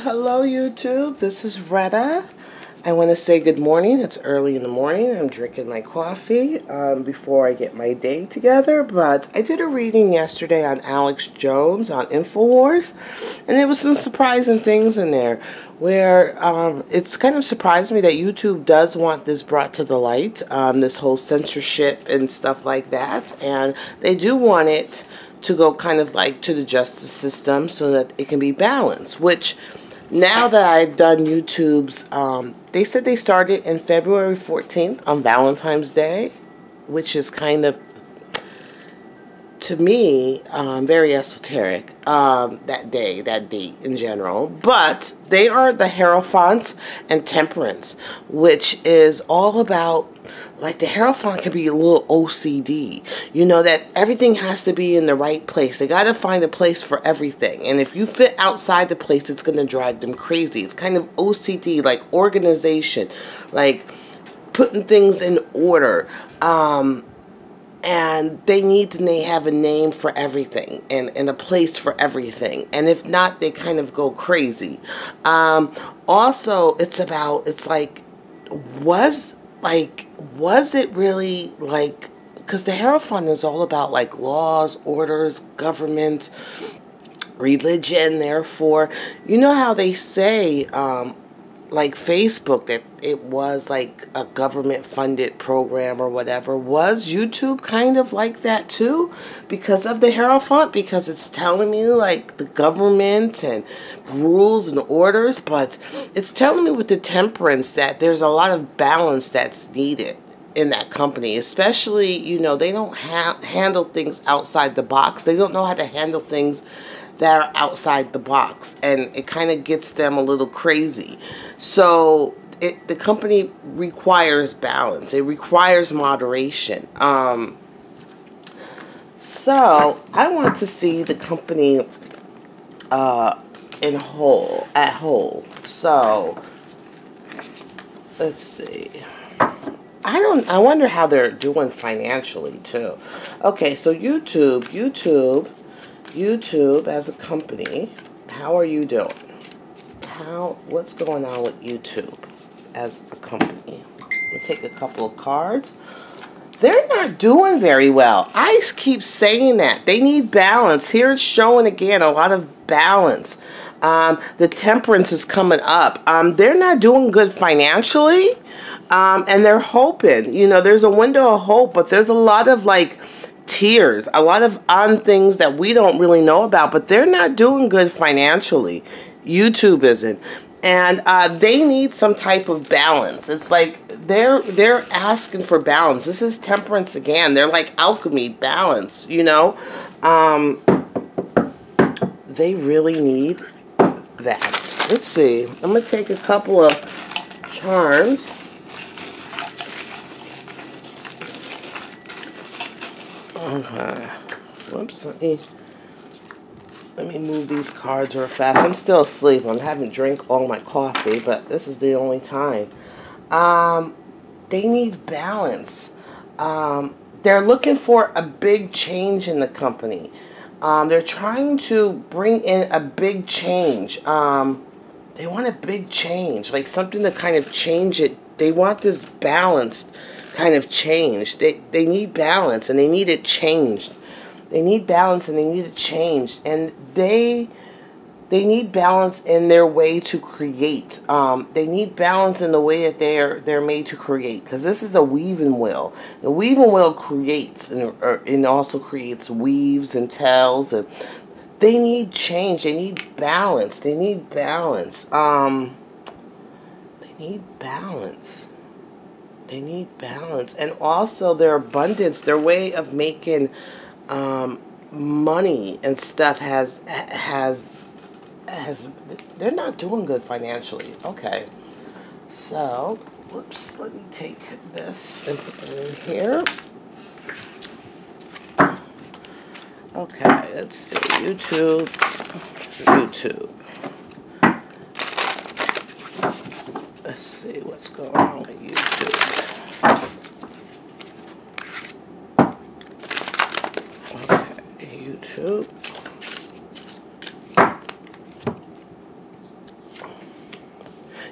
Hello YouTube, this is Retta. I want to say good morning. It's early in the morning. I'm drinking my coffee before I get my day together. But I did a reading yesterday on Alex Jones on InfoWars. And there was some surprising things in there where it's kind of surprised me that YouTube does want this brought to the light. This whole censorship and stuff like that. And they do want it to go kind of like to the justice system so that it can be balanced, which now that I've done YouTube's, they said they started in February 14th on Valentine's Day, which is kind of, to me, very esoteric, that date in general. But they are the Hierophant and Temperance, which is all about, like, the Hierophant can be a little OCD. You know, that everything has to be in the right place. They got to find a place for everything. And if you fit outside the place, it's going to drive them crazy. It's kind of OCD, like organization, like putting things in order. And they have a name for everything and a place for everything. And if not, they kind of go crazy. Also, it's like, was it really, like, because the Hierophant is all about, like, laws, orders, government, religion, therefore, you know how they say, like Facebook, that it was like a government-funded program or whatever. Was YouTube kind of like that too? Because of the Hierophant? Because it's telling me, like, the government and rules and orders, but it's telling me with the Temperance that there's a lot of balance that's needed in that company. Especially, you know, they don't handle things outside the box. They don't know how to handle things that are outside the box, and it kind of gets them a little crazy. So the company requires balance. It requires moderation. So I want to see the company at whole. So let's see. I wonder how they're doing financially too. Okay, so YouTube as a company, how are you doing? What's going on with YouTube as a company? We'll take a couple of cards. They're not doing very well. I keep saying that. They need balance. Here it's showing again a lot of balance. The Temperance is coming up. They're not doing good financially. And they're hoping. You know, there's a window of hope, but there's a lot of, like, tears, a lot of on things that we don't really know about, but they're not doing good financially. YouTube isn't, and they need some type of balance. It's like they're asking for balance. This is Temperance again. They're like alchemy, balance. You know, they really need that. Let's see. I'm gonna take a couple of charms. Okay. Whoops. Let me move these cards real fast. I'm still asleep. I haven't drank all my coffee, but this is the only time. They need balance. They're looking for a big change in the company. They're trying to bring in a big change. They want a big change, like something to kind of change it. They want this balanced kind of change. They need balance, and they need it changed. They need balance, and they need it changed. And they need balance in their way to create. They need balance in the way that they're made to create. Because this is a weaving wheel. The weaving wheel creates, and also creates weaves and tells. And they need change. They need balance. They need balance. They need balance. They need balance. And also their abundance, their way of making money and stuff has they're not doing good financially. Okay, so whoops, let me take this and put it in here. Okay, let's see. YouTube. Let's see what's going on with YouTube. Okay, YouTube.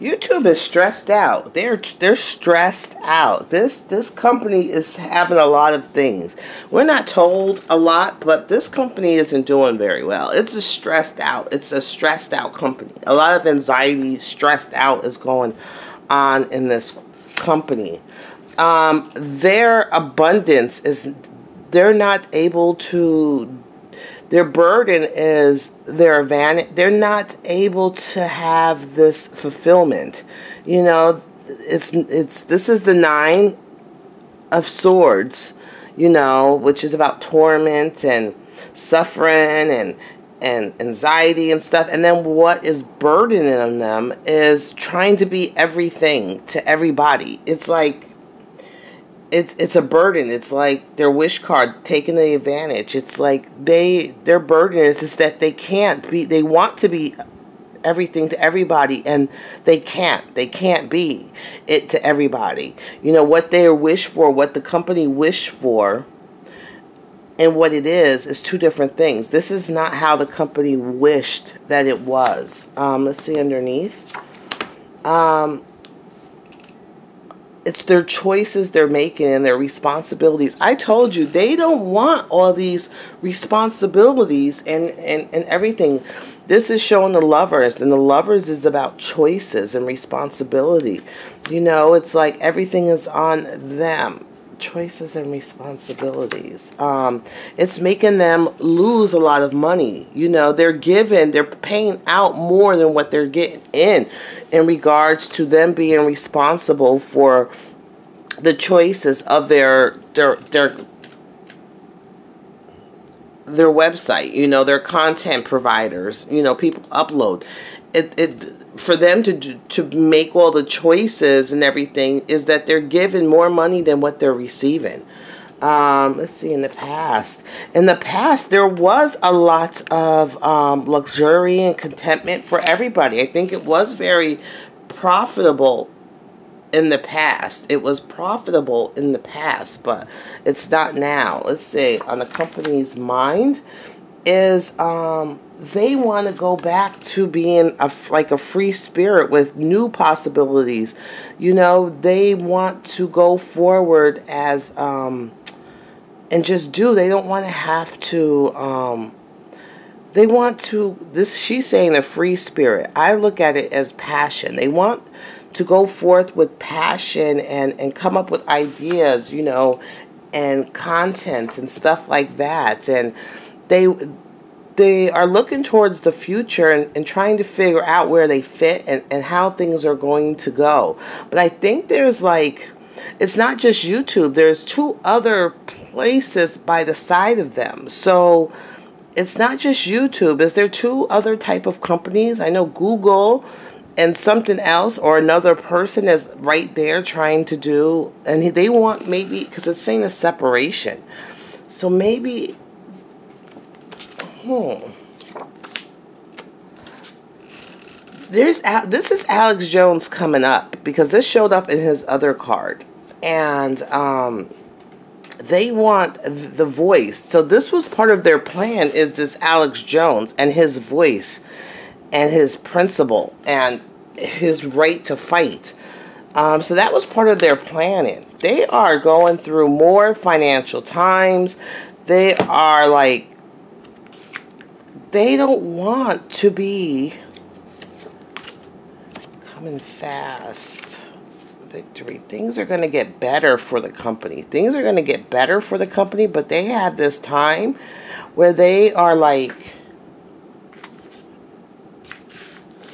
YouTube is stressed out. They're stressed out. This company is having a lot of things. We're not told a lot, but this company isn't doing very well. It's a stressed out. It's a stressed out company. A lot of anxiety, stressed out is going on in this company. Their abundance is, they're not able to, their burden is their vanity. They're not able to have this fulfillment. You know, this is the Nine of Swords, you know, which is about torment and suffering and anxiety and stuff. And then what is burdening them is trying to be everything to everybody. It's like, it's a burden. It's like their wish card taking the advantage. It's like their burden is that they can't be, they want to be everything to everybody, and they can't be it to everybody. You know, what they wish for, what the company wished for, and what it is two different things. This is not how the company wished that it was. Let's see underneath. It's their choices they're making and their responsibilities. I told you, they don't want all these responsibilities and everything. This is showing the Lovers, and the Lovers is about choices and responsibility. You know, it's like everything is on them. Choices and responsibilities. It's making them lose a lot of money. You know, they're paying out more than what they're getting in regards to them being responsible for the choices of their website. You know, their content providers. You know, people upload it for them to make all the choices and everything, is that they're given more money than what they're receiving. Let's see, in the past, there was a lot of luxury and contentment for everybody. I think it was very profitable in the past. It was profitable in the past, but it's not now. Let's see, on the company's mind is they want to go back to being like a free spirit with new possibilities. You know, they want to go forward as and just do. They don't want to have to they want to, she's saying a free spirit. I look at it as passion. They want to go forth with passion and come up with ideas, you know, and contents and stuff like that. And they are looking towards the future and trying to figure out where they fit and how things are going to go. But I think there's like, it's not just YouTube. There's two other places by the side of them. So it's not just YouTube. Is there two other type of companies? I know Google and something else, or another person is right there trying to do, and they want, maybe, because it's saying a separation. So maybe, this is Alex Jones coming up, because this showed up in his other card. And they want the voice. So this was part of their plan, is this Alex Jones and his voice and his principle and his right to fight. So that was part of their planning. They are going through more financial times. They are like, they don't want to be coming fast. Victory. Things are going to get better for the company. Things are going to get better for the company, but they have this time where they are like,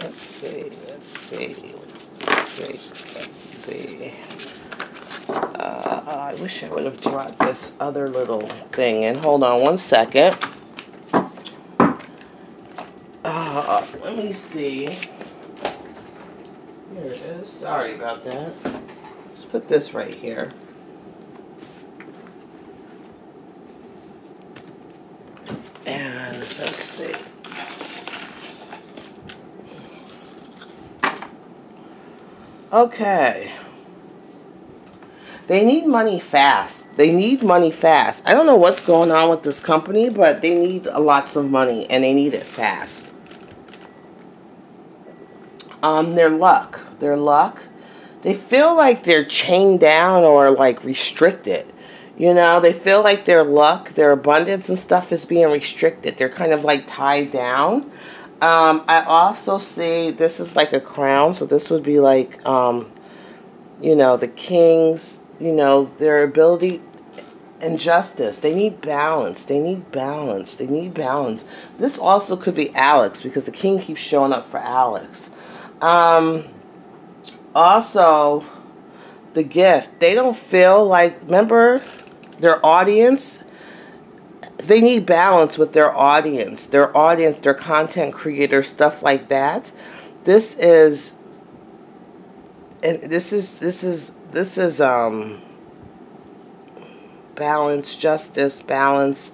let's see. I wish I would have brought this other little thing in. Hold on one second. Let me see. Here it is. Sorry about that. Let's put this right here. And let's see. Okay. They need money fast. They need money fast. I don't know what's going on with this company, but they need lots of money, and they need it fast. Their luck. Their luck. They feel like they're chained down or like restricted. You know, they feel like their luck, their abundance and stuff is being restricted. They're kind of like tied down. I also see this is like a crown. So this would be like, you know, the kings, you know, their ability and justice. They need balance. They need balance. They need balance. This also could be Alex because the king keeps showing up for Alex. Also, the gift. They don't feel like, remember, their audience, they need balance with their audience, their content creators, stuff like that. This is, and this is balance, justice, balance,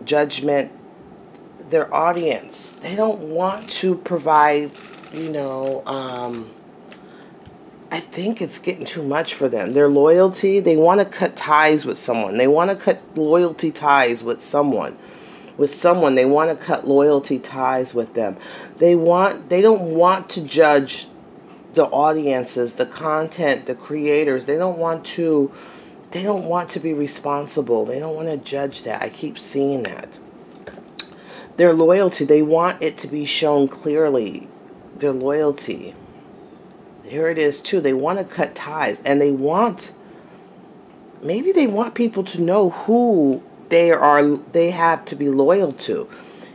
judgment. Their audience, they don't want to provide, you know, I think it's getting too much for them. Their loyalty, they want to cut ties with someone. They want to cut loyalty ties with someone. They want to cut loyalty ties with them. They don't want to judge the audiences, the content, the creators. They don't want to be responsible. They don't want to judge that. I keep seeing that. Their loyalty, they want it to be shown clearly. Their loyalty. Here it is too. They want to cut ties, and maybe they want people to know who they have to be loyal to.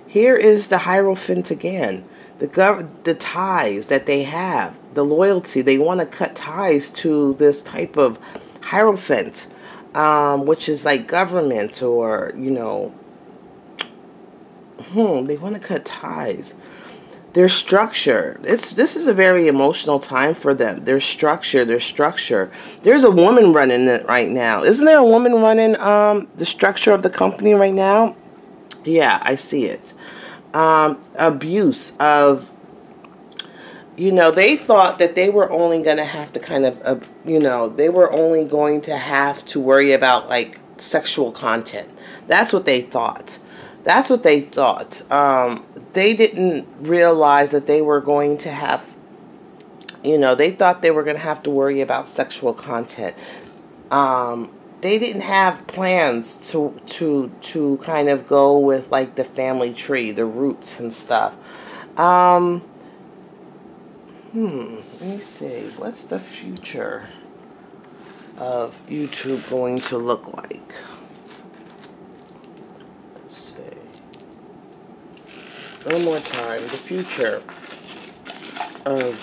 Here is the Hierophant again. The ties that they have, the loyalty. They want to cut ties to this type of Hierophant, which is like government or, you know, they want to cut ties. Their structure. This is a very emotional time for them. Their structure. There's a woman running it right now. Isn't there a woman running the structure of the company right now? Yeah, I see it. Abuse of, you know, they thought that they were only going to have to kind of, you know, they were only going to have to worry about like sexual content. That's what they thought. They didn't realize that they were going to have, you know, they thought they were going to have to worry about sexual content. They didn't have plans to kind of go with like the family tree, the roots and stuff. Let me see. What's the future of YouTube going to look like? One more time. The future of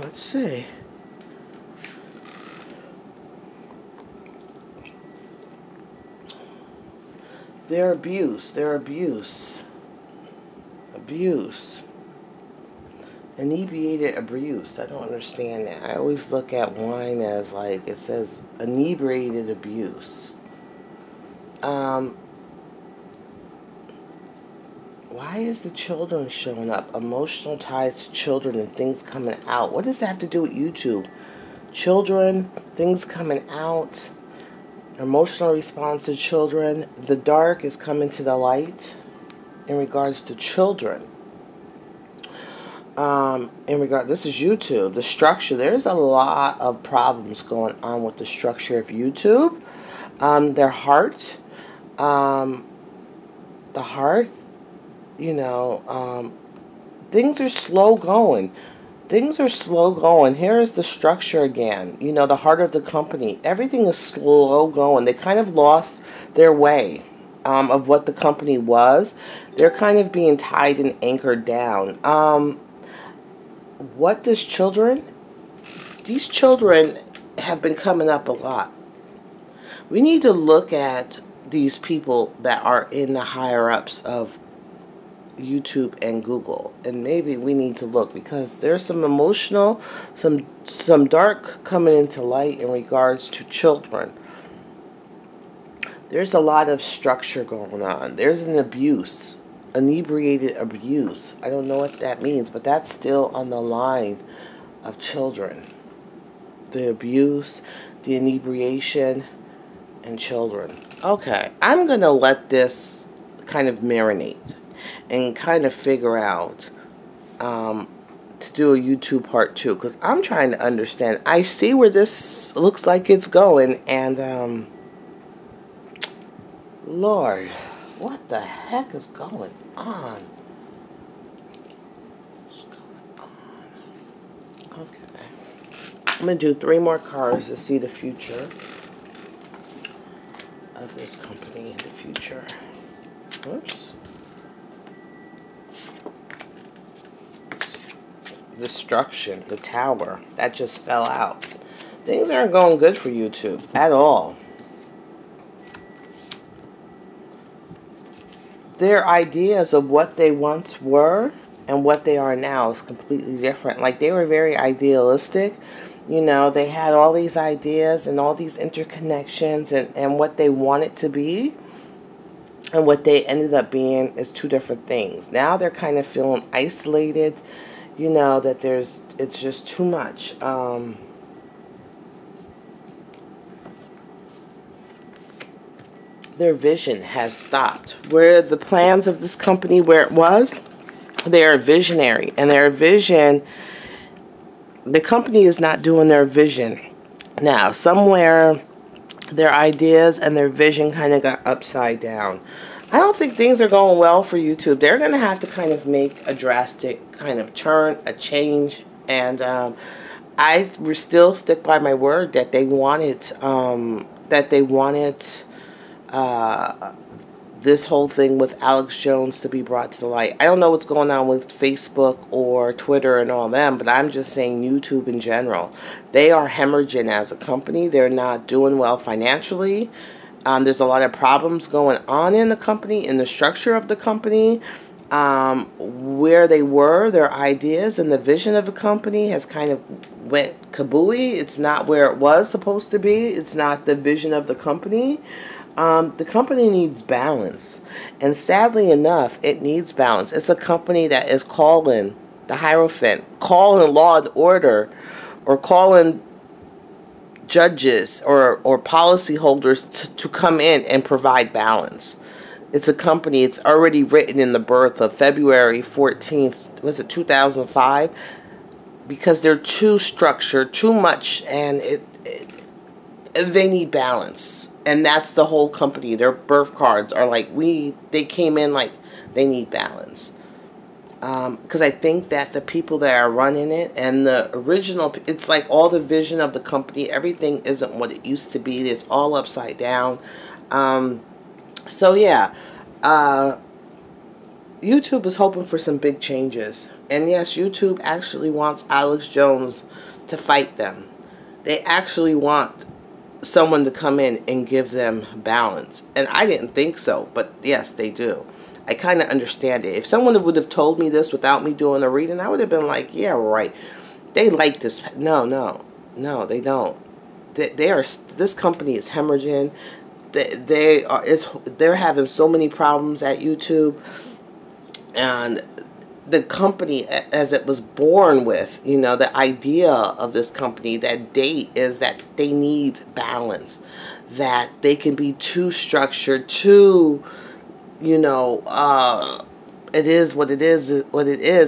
let's see. Their abuse. Inebriated abuse. I don't understand that. I always look at wine as like, it says inebriated abuse. Why is the children showing up? Emotional ties to children and things coming out. What does that have to do with YouTube? Children, things coming out, emotional response to children. The dark is coming to the light in regards to children. This is YouTube, the structure. There's a lot of problems going on with the structure of YouTube. Their heart, the heart, you know, things are slow going. Here is the structure again. You know, the heart of the company. Everything is slow going. They kind of lost their way of what the company was. They're kind of being tied and anchored down. What does children? These children have been coming up a lot. We need to look at these people that are in the higher ups of YouTube and Google, and maybe we need to look, because there's some emotional, some dark coming into light in regards to children. There's a lot of structure going on. There's an abuse. Inebriated abuse. I don't know what that means, but that's still on the line of children. The abuse, the inebriation, and children. Okay, I'm going to let this kind of marinate and kind of figure out to do a YouTube part 2, because I'm trying to understand. I see where this looks like it's going, and Lord, what the heck is going on? What's going on? Okay. I'm going to do 3 more cards to see the future of this company in the future. Oops. Destruction, the tower, that just fell out. Things aren't going good for YouTube at all. Their ideas of what they once were and what they are now is completely different. Like, they were very idealistic. You know, they had all these ideas and all these interconnections and what they wanted to be. And what they ended up being is 2 different things. Now they're kind of feeling isolated. You know, that it's just too much. Their vision has stopped. Where the plans of this company, where it was, they are visionary. And their vision, the company is not doing their vision. Now, somewhere, their ideas and their vision kind of got upside down. I don't think things are going well for YouTube. They're going to have to kind of make a drastic kind of turn, a change. And I still stick by my word that they wanted, this whole thing with Alex Jones to be brought to the light. I don't know what's going on with Facebook or Twitter and all them, but I'm just saying YouTube in general. They are hemorrhaging as a company. They're not doing well financially. There's a lot of problems going on in the company, in the structure of the company. Where they were, their ideas and the vision of the company has kind of went kabooey. It's not where it was supposed to be. It's not the vision of the company. The company needs balance. And sadly enough, it needs balance. It's a company that is calling the Hierophant, calling law and order, or calling judges or policyholders to come in and provide balance. It's a company, it's already written in the birth of February 14th, was it 2005? Because they're too structured, too much, and they need balance. And that's the whole company. Their birth cards are like, they came in like they need balance. Because I think that the people that are running it and the original, it's like all the vision of the company, everything isn't what it used to be. It's all upside down. So yeah, YouTube is hoping for some big changes. And yes, YouTube actually wants Alex Jones to fight them. They actually want someone to come in and give them balance. And I didn't think so, but yes, they do. I kind of understand it. If someone would have told me this without me doing a reading, I would have been like, yeah, right. They like this. No, they don't. This company is hemorrhaging. They're having so many problems at YouTube. And the company, as it was born with, you know, the idea of this company, that date, is that they need balance. That they can be too structured, too, you know, it is what it is,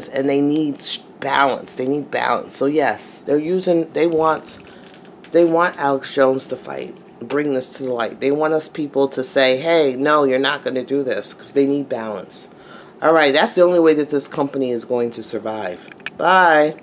and they need balance. They need balance. So yes, they want Alex Jones to fight, bring this to the light. They want us people to say, hey, no, you're not going to do this, because they need balance. All right, that's the only way that this company is going to survive. Bye.